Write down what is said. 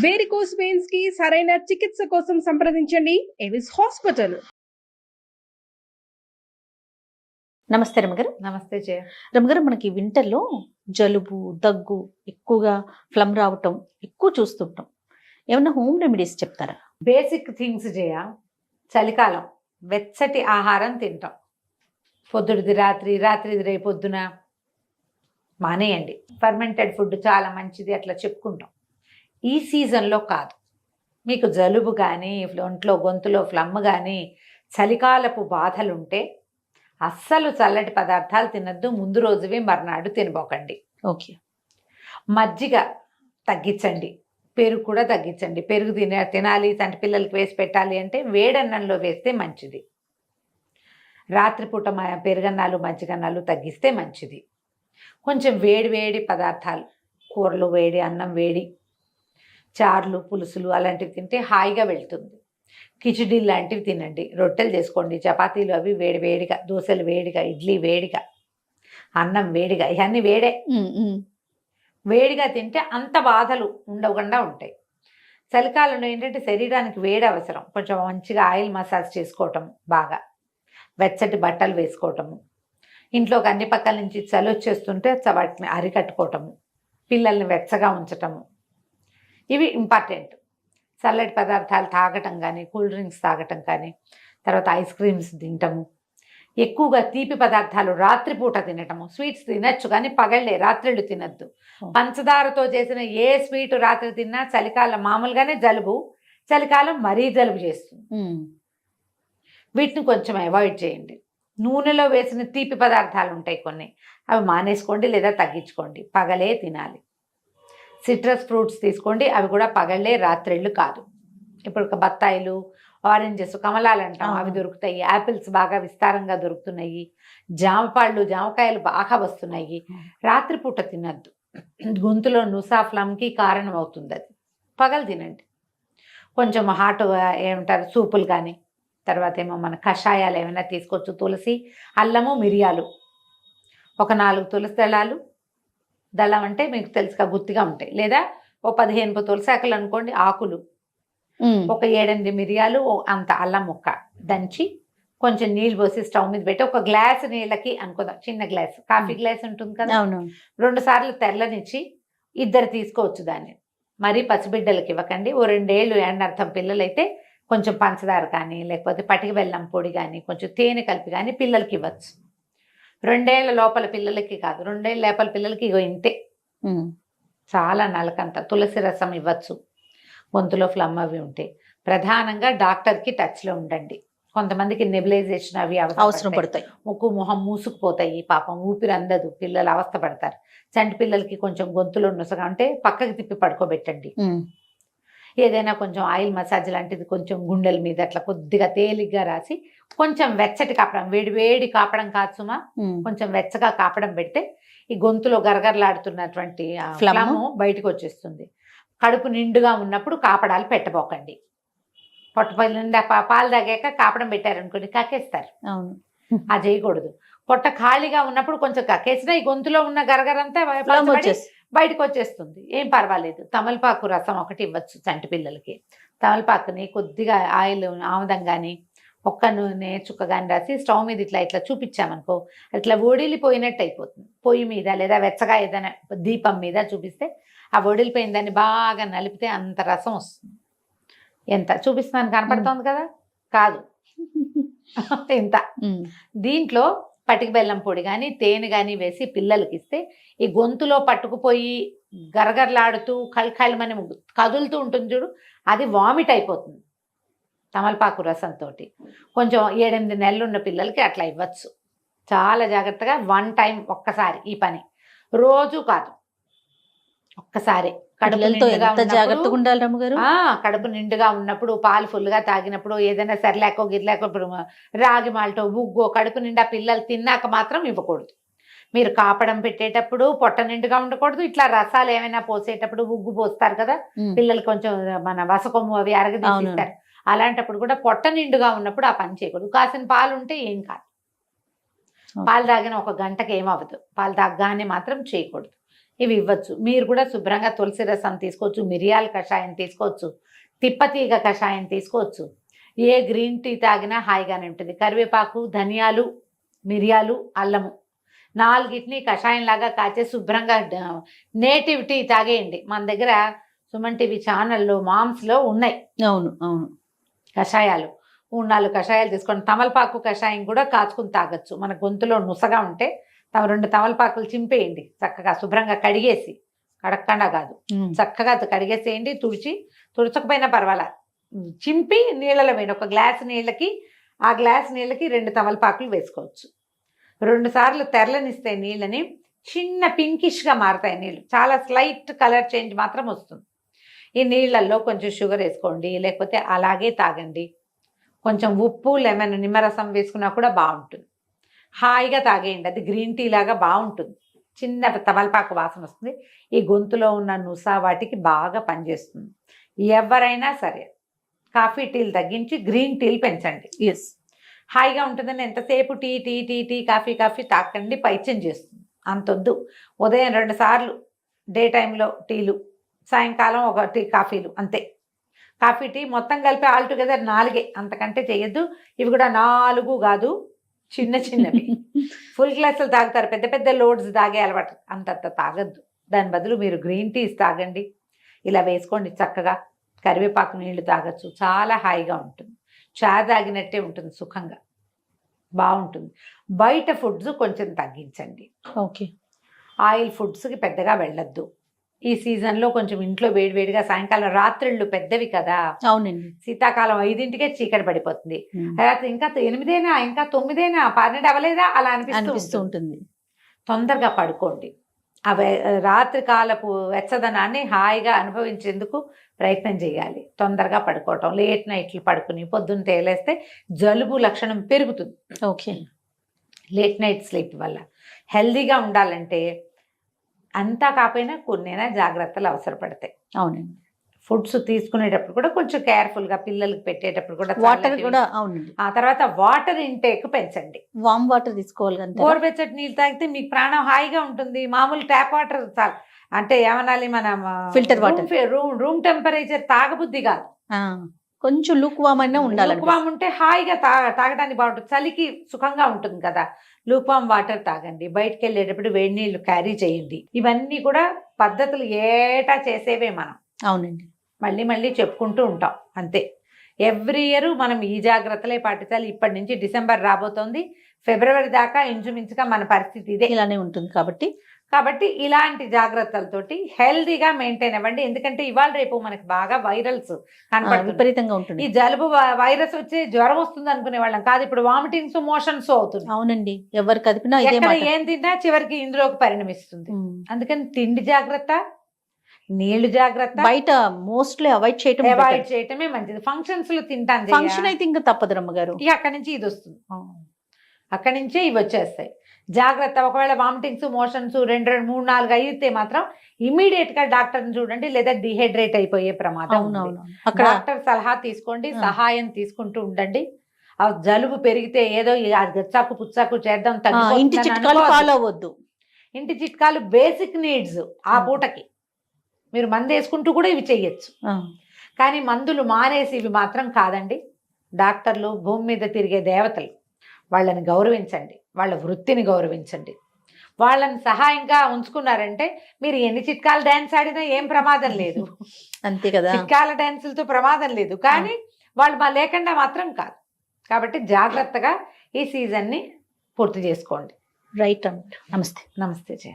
Varicose veins కి సరైన చికిత్స కోసం సంప్రదించండి ఎవిస్ హాస్పిటల్. నమస్తే రమగారు. నమస్తే జయ. రమగారు, మనకి వింటర్లో జలుబు దగ్గు ఎక్కువగా ఫ్లమ్ రావటం ఎక్కువ చూస్తుంటాం. ఏమన్నా హోమ్ రెమెడీస్ చెప్తారా? బేసిక్ థింగ్స్ జయ. చలికాలం వెచ్చటి ఆహారం తింటాం. పొద్దుడిది రాత్రి, రాత్రిది రేపు పొద్దున మానేయండి. ఫర్మెంటెడ్ ఫుడ్ చాలా మంచిది అట్లా చెప్పుకుంటాం. ఈ సీజన్లో కాదు. మీకు జలుబు కానీ ఒంట్లో గొంతులో ఫ్లమ్ కానీ చలికాలపు బాధలుంటే అస్సలు చల్లటి పదార్థాలు తినద్దు. ముందు రోజువి మర్నాడు తినబోకండి. ఓకే. మజ్జిగ తగ్గించండి, పెరుగు కూడా తగ్గించండి. పెరుగు తినాలి అంటే పిల్లలకి వేసి పెట్టాలి అంటే వేడన్నంలో వేస్తే మంచిది. రాత్రిపూట పెరుగన్నాలు మజ్జిగన్నాలు తగ్గిస్తే మంచిది. కొంచెం వేడి వేడి పదార్థాలు, కూరలు వేడి, అన్నం వేడి, చారులు పులుసులు అలాంటివి తింటే హాయిగా వెళ్తుంది. కిచిడి లాంటివి తినండి. రొట్టెలు చేసుకోండి, చపాతీలు అవి వేడి వేడిగా, దోశలు వేడిగా, ఇడ్లీ వేడిగా, అన్నం వేడిగా, ఇవన్నీ వేడే. వేడిగా తింటే అంత బాధలు ఉండకుండా ఉంటాయి. చలికాలంలో ఏంటంటే శరీరానికి వేడి అవసరం. కొంచెం మంచిగా ఆయిల్ మసాజ్ చేసుకోవటం, బాగా వెచ్చటి బట్టలు వేసుకోవటము, ఇంట్లోకి అన్ని పక్కల నుంచి చలి వచ్చేస్తుంటే వాటిని అరికట్టుకోవటము, పిల్లల్ని వెచ్చగా ఉంచటము, ఇవి ఇంపార్టెంట్. చల్లటి పదార్థాలు తాగటం కానీ, కూల్ డ్రింక్స్ తాగటం కానీ, తర్వాత ఐస్ క్రీమ్స్ తినటము, ఎక్కువగా తీపి పదార్థాలు రాత్రిపూట తినటము. స్వీట్స్ తినచ్చు కానీ పగళ్ళే, రాత్రిళ్ళు తినద్దు. పంచదారతో చేసిన ఏ స్వీట్ రాత్రి తిన్నా చలికాలం మామూలుగానే జలుబు, చలికాలం మరీ జలుబు చేస్తుంది. వీటిని కొంచెం అవాయిడ్ చేయండి. నూనెలో వేసిన తీపి పదార్థాలు ఉంటాయి కొన్ని, అవి మానేసుకోండి లేదా తగ్గించుకోండి. పగలే తినాలి. సిట్రస్ ఫ్రూట్స్ తీసుకోండి, అవి కూడా పగళ్ళే, రాత్రిళ్ళు కాదు. ఇప్పుడు బత్తాయిలు, ఆరెంజెస్, కమలాలు అంటాం, అవి దొరుకుతాయి. యాపిల్స్ బాగా విస్తారంగా దొరుకుతున్నాయి. జామపళ్ళు, జామకాయలు బాగా వస్తున్నాయి. రాత్రిపూట తినద్దు. గొంతులో నుసా ఫ్లమ్కి కారణం అవుతుంది అది. పగలు తినండి. కొంచెం హాట్ ఏమంటారు సూపులు కానీ, తర్వాత ఏమో మన కషాయాలు ఏమైనా తీసుకోవచ్చు. తులసి, అల్లము, మిరియాలు, ఒక 4 తులసి దళాలు. దళం అంటే మీకు తెలుసుగా గుత్తిగా ఉంటాయి, లేదా ఓ 15 తులసి ఆకులు అనుకోండి, ఆకులు, ఒక 7-8 మిరియాలు, అంత అల్లం ముక్క దంచి కొంచెం నీళ్ళు పోసి స్టవ్ మీద పెట్టి ఒక గ్లాసు నీళ్ళకి అనుకుందాం, చిన్న గ్లాసు, కాఫీ గ్లాస్ ఉంటుంది కదా, 2 సార్లు తెల్లనిచ్చి 2 తీసుకోవచ్చు దాన్ని. మరీ పసిబిడ్డలకి ఇవ్వకండి. ఓ 2 ఏళ్ళు ఎండర్థం పిల్లలైతే కొంచెం పంచదార కానీ, లేకపోతే పటిక బెల్లం పొడి కానీ, కొంచెం తేనె కలిపి కానీ పిల్లలకి ఇవ్వచ్చు. 2 ఏళ్ల లోపల పిల్లలకి కాదు, 2 ఏళ్ల లోపల పిల్లలకి ఇగో ఇంతే, చాలా నలకంత తులసి రసం ఇవ్వచ్చు. గొంతులో ఫ్లమ్ అవి ఉంటే ప్రధానంగా డాక్టర్కి టచ్లో ఉండండి. కొంతమందికి నెబులైజేషన్ అవి అవసరం పడతాయి. ముక్కు మొహం మూసుకుపోతాయి, పాపం ఊపిరి అందదు, పిల్లలు అవస్థ పడతారు. చంటి పిల్లలకి కొంచెం గొంతులో నుసగా ఉంటే పక్కకి తిప్పి పడుకోబెట్టండి. ఏదైనా కొంచెం ఆయిల్ మసాజ్ లాంటిది కొంచెం గుండెల మీద అట్లా కొద్దిగా తేలిగ్గా రాసి కొంచెం వెచ్చటి కాపడం, వేడి వేడి కాపడం కాదు సుమా, కొంచెం వెచ్చగా కాపడం పెడితే ఈ గొంతులో గరగరలాడుతున్నటువంటి ఫ్లమ్ బయటకు వచ్చేస్తుంది. కడుపు నిండుగా ఉన్నప్పుడు కాపడాలు పెట్టబోకండి. పొట్ట నిండా పాలు తాగాక కాపడం పెట్టారనుకోండి కక్కేస్తారు. అది చేయకూడదు. పొట్ట ఖాళీగా ఉన్నప్పుడు కొంచెం కక్కేసినా ఈ గొంతులో ఉన్న గరగరంతా బయటకు వచ్చేస్తుంది. ఏం పర్వాలేదు. తమలపాకు రసం ఒకటి ఇవ్వచ్చు చంటి పిల్లలకి. తమలపాకుని కొద్దిగా ఆయిల్, ఆముదం కానీ, ఒక్క నూనె చుక్క కానీ రాసి స్టవ్ మీద ఇట్లా ఇట్లా చూపించామనుకో, అట్లా ఒడిలిపోయినట్టు అయిపోతుంది. పొయ్యి మీద లేదా వెచ్చగా ఏదైనా దీపం మీద చూపిస్తే ఆ ఒడిలిపోయిన దాన్ని బాగా నలిపితే అంత రసం వస్తుంది. ఎంత చూపిస్తున్నాను కనపడుతోంది కదా, కాదు ఇంత. దీంట్లో పటిక బెల్లం పొడి కానీ, తేనె కానీ వేసి పిల్లలకి ఇస్తే ఈ గొంతులో పట్టుకుపోయి గరగరలాడుతూ కళమని కదులుతూ ఉంటుంది చూడు, అది వామిట్ అయిపోతుంది తమలపాకు రసంతో. కొంచెం 7-8 నెలలు ఉన్న పిల్లలకి అట్లా ఇవ్వచ్చు. చాలా జాగ్రత్తగా 1 టైం, ఒక్కసారి ఈ పని, రోజు కాదు, ఒక్కసారి. జాగ్రత్తగా ఉండాలి రమ్మగారు. కడుపు నిండుగా ఉన్నప్పుడు, పాలు ఫుల్గా తాగినప్పుడు, ఏదైనా సరిలేకో గిరిలేకో, రాగి మాల్టో, ఉగ్గో కడుపు నిండా పిల్లలు తిన్నాక మాత్రం ఇవ్వకూడదు. మీరు కాపడం పెట్టేటప్పుడు పొట్ట నిండుగా ఉండకూడదు. ఇట్లా రసాలు ఏమైనా పోసేటప్పుడు ఉగ్గు పోస్తారు కదా పిల్లలు, కొంచెం మన వసకొమ్ము అవి అరగదీస్తారు, అలాంటప్పుడు కూడా పొట్ట నిండుగా ఉన్నప్పుడు ఆ పని చేయకూడదు. కాసిన పాలు ఉంటే ఏం కాదు. పాలు తాగిన 1 గంటకి ఏమవ్వదు. పాలు తాగగానే మాత్రం చేయకూడదు. ఇవి ఇవ్వచ్చు. మీరు కూడా శుభ్రంగా తులసి రసం తీసుకోవచ్చు, మిరియాల కషాయం తీసుకోవచ్చు, తిప్పతీగ కషాయం తీసుకోవచ్చు. ఏ గ్రీన్ టీ తాగినా హాయిగానే ఉంటుంది. కరివేపాకు, ధనియాలు, మిరియాలు, అల్లము 4టిని కషాయంలాగా కాచే శుభ్రంగా నేటివ్ టీ తాగేయండి. మన దగ్గర సుమన్ టీవీ ఛానల్లో మామ్స్లో ఉన్నాయి. అవును అవును. కషాయాలు 3-4 కషాయాలు తీసుకోండి. తమలపాకు కషాయం కూడా కాచుకుని తాగొచ్చు. మన గొంతులో నుసగా ఉంటే 2 తమలపాకులు చింపేయండి, చక్కగా శుభ్రంగా కడిగేసి, కడక్కండా కాదు, చక్కగా కడిగేసేయండి. తుడచకపోయినా పర్వాలా, చింపి నీళ్ళలో వేయండి. ఒక గ్లాస్ నీళ్ళకి ఆ గ్లాస్ నీళ్ళకి 2 తమలపాకులు వేసుకోవచ్చు. 2 సార్లు తెరలనిస్తే నీళ్ళని చిన్న పింకిష్గా మారుతాయి నీళ్ళు. చాలా స్లైట్ కలర్ చేంజ్ మాత్రం వస్తుంది. ఈ నీళ్ళల్లో కొంచెం షుగర్ వేసుకోండి, లేకపోతే అలాగే తాగండి. కొంచెం ఉప్పు, లెమన్, నిమ్మరసం వేసుకున్నా కూడా బాగుంటుంది. హాయిగా తాగేయండి. అది గ్రీన్ టీ లాగా బాగుంటుంది. చిన్న తమలపాకు వాసన వస్తుంది. ఈ గొంతులో ఉన్న నుస వాటికి బాగా పనిచేస్తుంది. ఎవరైనా సరే కాఫీ టీలు తగ్గించి గ్రీన్ టీలు పెంచండి. ఎస్, హాయిగా ఉంటుందని ఎంతసేపు tea tea tea tea coffee coffee తాకండి, పైత్యం చేస్తుంది. అంతొద్దు. ఉదయం 2 సార్లు డే టైంలో టీలు, సాయంకాలం 1 టీ కాఫీలు, అంతే. కాఫీ టీ మొత్తం కలిపి ఆల్ టుగెదర్ 4, అంతకంటే చేయొద్దు. ఇవి కూడా 4 కాదు, చిన్నవి. ఫుల్ గ్లాసులు తాగుతారు, పెద్ద పెద్ద లోడ్స్ తాగే అలవాటు, అంతంత తాగద్దు. దాని బదులు మీరు గ్రీన్ టీస్ తాగండి. ఇలా వేసుకోండి చక్కగా. కరివేపాకు నీళ్లు తాగొచ్చు, చాలా హాయిగా ఉంటుంది. చాయ్ తాగినట్టే ఉంటుంది, సుఖంగా బాగుంటుంది. బయట ఫుడ్స్ కొంచెం తగ్గించండి. ఓకే. ఆయిల్ ఫుడ్స్కి పెద్దగా వెళ్ళొద్దు. ఈ సీజన్లో కొంచెం ఇంట్లో వేడివేడిగా, సాయంకాలం రాత్రిళ్ళు పెద్దవి కదా, అవునండి. శీతాకాలం 5కే చీకటి పడిపోతుంది. రాత్రి ఇంకా 8 ఇంకా 9 12 అవ్వలేదా అలా అనిపిస్తూ ఉంటుంది. తొందరగా పడుకోండి. ఆ రాత్రి కాలపు వెచ్చదనాన్ని హాయిగా అనుభవించేందుకు ప్రయత్నం చేయాలి. తొందరగా పడుకోవటం, లేట్ నైట్లు పడుకుని పొద్దున్న తేలేస్తే జలుబు లక్షణం పెరుగుతుంది. ఓకే. లేట్ నైట్ స్లీప్ వల్ల హెల్దీగా ఉండాలంటే అంతా కాకపోయినా కొన్నైనా జాగ్రత్తలు అవసరపడతాయి. అవునండి. ఫుడ్స్ తీసుకునేటప్పుడు కూడా కొంచెం కేర్ఫుల్గా, పిల్లలకి పెట్టేటప్పుడు కూడా వాటర్ కూడా. అవునండి. ఆ తర్వాత వాటర్ ఇంటేక్ పెంచండి. వామ్ వాటర్ తీసుకోవాలి. గోరువెచ్చటి నీళ్ళు తాగితే మీకు ప్రాణం హాయిగా ఉంటుంది. మామూలు ట్యాప్ వాటర్ అంటే ఏమనాలి, మనం ఫిల్టర్ వాటర్, రూమ్ టెంపరేచర్ తాగబుద్ధి కాదు. కొంచెం లూక్వామ్ అయినా ఉండాలి. లూక్వామ్ ఉంటే హాయిగా తాగడానికి బాగుంటుంది, చలికి సుఖంగా ఉంటుంది కదా. లూక్వామ్ వాటర్ తాగండి. బయటకు వెళ్ళేటప్పుడు వేడి నీళ్ళు క్యారీ చేయండి. ఇవన్నీ కూడా పద్ధతులు ఏటా చేసేవే మనం. అవునండి. మళ్ళీ చెప్పుకుంటూ ఉంటాం, అంతే. ఎవ్రీ ఇయర్ మనం ఈ జాగ్రత్తలే పాటించాలి. ఇప్పటి నుంచి డిసెంబర్ రాబోతోంది, ఫిబ్రవరి దాకా ఇంచుమించుగా మన పరిస్థితి ఇదే, ఇలానే ఉంటుంది. కాబట్టి ఇలాంటి జాగ్రత్తలతోటి హెల్దీగా మెయింటైన్ అవ్వండి. ఎందుకంటే ఇవాళ రేపు మనకి బాగా వైరల్స్ విపరీతంగా ఉంటుంది. ఈ జలుబు వైరస్ వచ్చి జ్వరం వస్తుంది అనుకునే వాళ్ళం కాదు, ఇప్పుడు వామిటింగ్స్, మోషన్స్ అవుతుంది. అవునండి. ఎవరు కదిపినా ఏం తిన్నా చివరికి ఇందులోకి పరిణమిస్తుంది. అందుకని తిండి జాగ్రత్త, నీళ్లు జాగ్రత్త. బయట మోస్ట్లీ అవాయిడ్ చేయటమే మంచిది. ఫంక్షన్స్ లో తింటాను, ఫంక్షన్ అయితే ఇంకా తప్పదు రమ్మగారు. ఇక అక్కడి నుంచి ఇది వస్తుంది, అక్కడి నుంచే ఇవి వచ్చేస్తాయి. జాగ్రత్త. ఒకవేళ వామిటింగ్స్, మోషన్స్ 2, 3, 4 అయితే మాత్రం ఇమీడియట్ గా డాక్టర్ని చూడండి, లేదా డిహైడ్రేట్ అయిపోయే ప్రమాదం ఉంది. డాక్టర్ సలహా తీసుకోండి, సహాయం తీసుకుంటూ ఉండండి. ఆ జలుబు పెరిగితే ఏదో గచ్చాకు పుచ్చాకు చేద్దాం, ఇంటి చిట్కాలు ఫాలో అవ్వద్దు. ఇంటి చిట్కాలు బేసిక్ నీడ్స్. ఆ పూటకి మీరు మందు వేసుకుంటూ కూడా ఇవి చెయ్యొచ్చు, కానీ మందులు మానేసి ఇవి మాత్రం కాదండి. డాక్టర్లు భూమి మీద తిరిగే దేవతలు, వాళ్ళని గౌరవించండి, వాళ్ళ వృత్తిని గౌరవించండి. వాళ్ళని సహాయంగా ఉంచుకున్నారంటే మీరు ఎన్ని చిట్కాల డ్యాన్స్ ఆడినా ఏం ప్రమాదం లేదు. అంతే కదా, చిట్కాల డ్యాన్సులతో ప్రమాదం లేదు, కానీ వాళ్ళు లేకుండా మాత్రం కాదు. కాబట్టి జాగ్రత్తగా ఈ సీజన్ని పూర్తి చేసుకోండి. రైట్. నమస్తే. నమస్తే జయ.